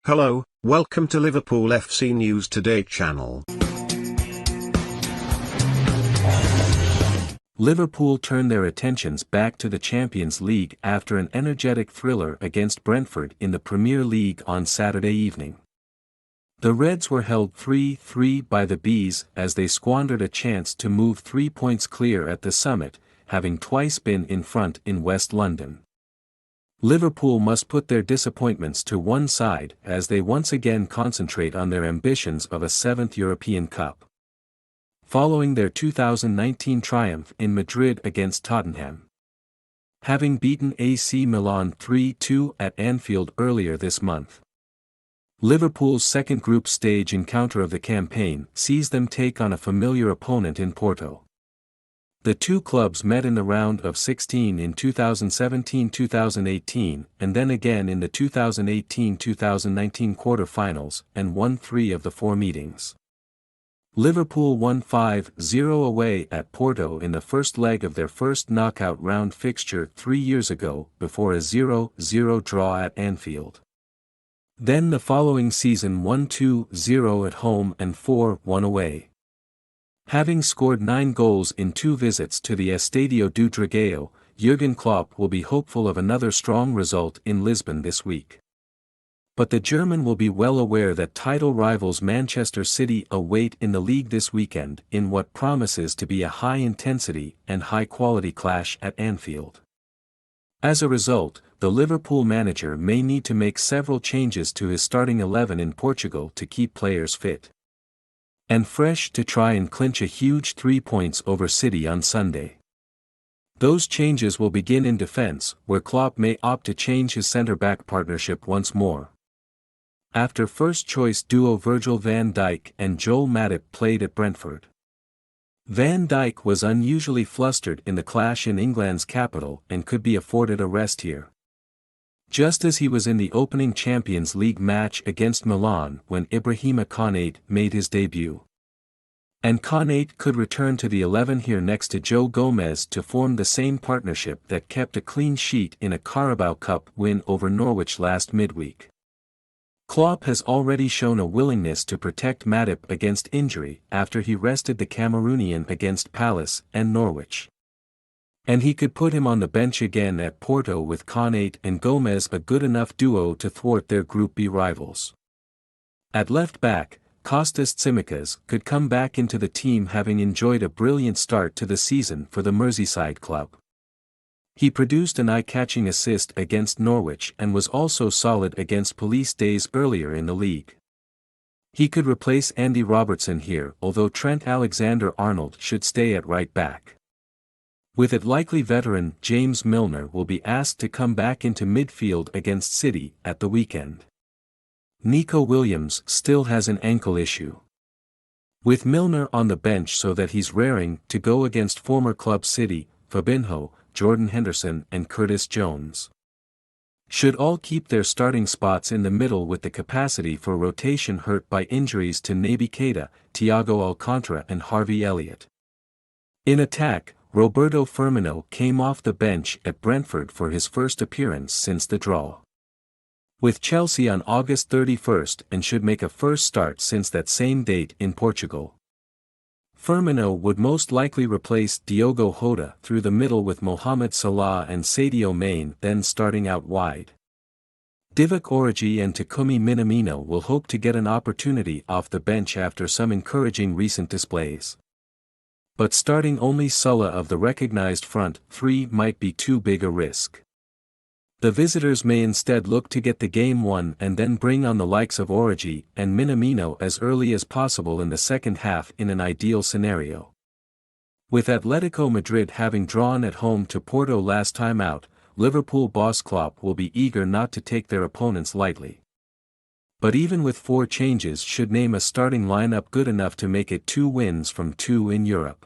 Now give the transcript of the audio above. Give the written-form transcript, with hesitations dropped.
Hello, welcome to Liverpool FC News Today channel. Liverpool turn their attentions back to the Champions League after an energetic thriller against Brentford in the Premier League on Saturday evening. The Reds were held 3-3 by the Bees as they squandered a chance to move 3 points clear at the summit, having twice been in front in West London. Liverpool must put their disappointments to one side as they once again concentrate on their ambitions of a 7th European Cup. Following their 2019 triumph in Madrid against Tottenham. Having beaten AC Milan 3-2 at Anfield earlier this month. Liverpool's second group stage encounter of the campaign sees them take on a familiar opponent in Porto. The two clubs met in the round of 16 in 2017-2018 and then again in the 2018-2019 quarter-finals and won 3 of the 4 meetings. Liverpool won 5-0 away at Porto in the first leg of their first knockout round fixture 3 years ago before a 0-0 draw at Anfield. Then the following season won 2-0 at home and 4-1 away. Having scored 9 goals in 2 visits to the Estadio do Dragão, Jurgen Klopp will be hopeful of another strong result in Lisbon this week. But the German will be well aware that title rivals Manchester City await in the league this weekend in what promises to be a high-intensity and high-quality clash at Anfield. As a result, the Liverpool manager may need to make several changes to his starting 11 in Portugal to keep players fit and fresh to try and clinch a huge 3 points over City on Sunday. Those changes will begin in defense, where Klopp may opt to change his centre-back partnership once more. After first-choice duo Virgil van Dijk and Joel Matip played at Brentford. Van Dijk was unusually flustered in the clash in England's capital and could be afforded a rest here. Just as he was in the opening Champions League match against Milan when Ibrahima Konate made his debut. And Konate could return to the 11 here next to Joe Gomez to form the same partnership that kept a clean sheet in a Carabao Cup win over Norwich last midweek. Klopp has already shown a willingness to protect Matip against injury after he rested the Cameroonian against Palace and Norwich. And he could put him on the bench again at Porto with Konate and Gomez, a good enough duo to thwart their Group B rivals. At left back, Kostas Tsimikas could come back into the team, having enjoyed a brilliant start to the season for the Merseyside club. He produced an eye-catching assist against Norwich and was also solid against Police Days earlier in the league. He could replace Andy Robertson here, although Trent Alexander-Arnold should stay at right back. With it likely veteran James Milner will be asked to come back into midfield against City at the weekend. Nico Williams still has an ankle issue. With Milner on the bench so that he's raring to go against former club City, Fabinho, Jordan Henderson and Curtis Jones should all keep their starting spots in the middle with the capacity for rotation hurt by injuries to Naby Keita, Thiago Alcantara and Harvey Elliott. In attack, Roberto Firmino came off the bench at Brentford for his first appearance since the draw with Chelsea on August 31st and should make a first start since that same date in Portugal. Firmino would most likely replace Diogo Jota through the middle with Mohamed Salah and Sadio Mane then starting out wide. Divock Origi and Takumi Minamino will hope to get an opportunity off the bench after some encouraging recent displays. But starting only Salah of the recognized front 3 might be too big a risk. The visitors may instead look to get the game won and then bring on the likes of Origi and Minamino as early as possible in the second half in an ideal scenario. With Atletico Madrid having drawn at home to Porto last time out, Liverpool boss Klopp will be eager not to take their opponents lightly. But even with 4 changes should name a starting lineup good enough to make it 2 wins from 2 in Europe.